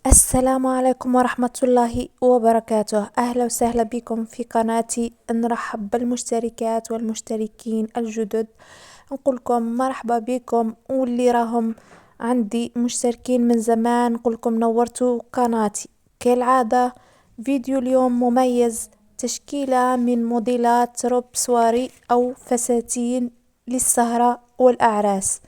السلام عليكم ورحمة الله وبركاته. أهلا وسهلا بكم في قناتي. نرحب بالمشتركات والمشتركين الجدد، نقولكم مرحبا بكم، واللي راهم عندي مشتركين من زمان نقولكم نورتوا قناتي. كالعادة فيديو اليوم مميز، تشكيلة من موديلات روب سواري أو فساتين للسهرة والأعراس.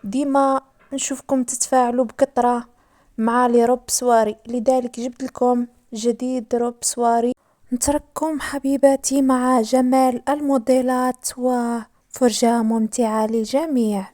ديما نشوفكم تتفاعلوا بكثرة مع لي روب سواري، لذلك جبت لكم جديد روب سواري. نترككم حبيباتي مع جمال الموديلات وفرجة ممتعة للجميع.